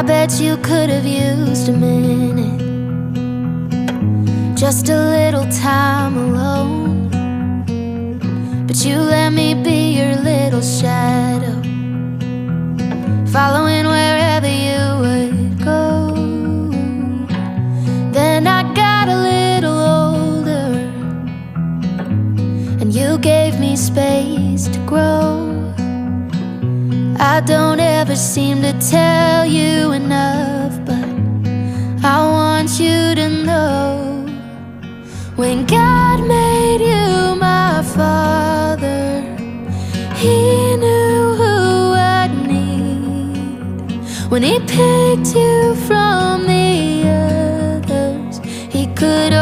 I bet you could have used a minute, just a little time alone. But you let me be your little shadow, following wherever you would go. Then I got a little older, and you gave me space to grow. I don't ever seem to tell you enough, but I want you to know, when God made you my father, He knew who I'd need. When He picked you from the others, He could